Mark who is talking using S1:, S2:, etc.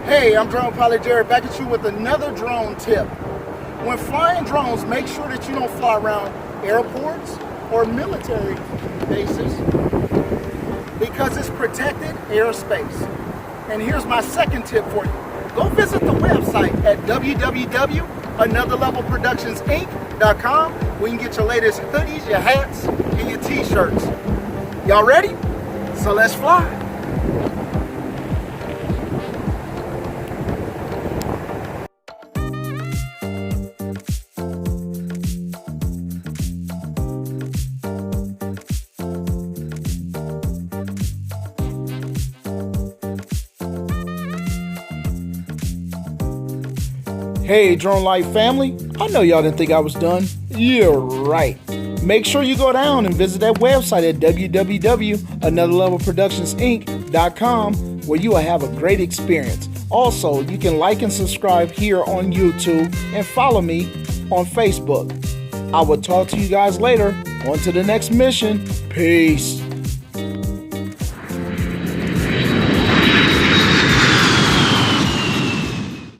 S1: Hey, I'm Drone Pilot Jared, back at you with another drone tip. When flying drones, make sure that you don't fly around airports or military bases because it's protected airspace. And here's my second tip for you. Go visit the website at www.anotherlevelproductionsinc.com where you can get your latest hoodies, your hats, and your t-shirts. Y'all ready? So let's fly. Hey, Drone Life family, I know y'all didn't think I was done. You're right. Make sure you go down and visit that website at www.anotherlevelproductionsinc.com where you will have a great experience. Also, you can like and subscribe here on YouTube and follow me on Facebook. I will talk to you guys later. On to the next mission. Peace.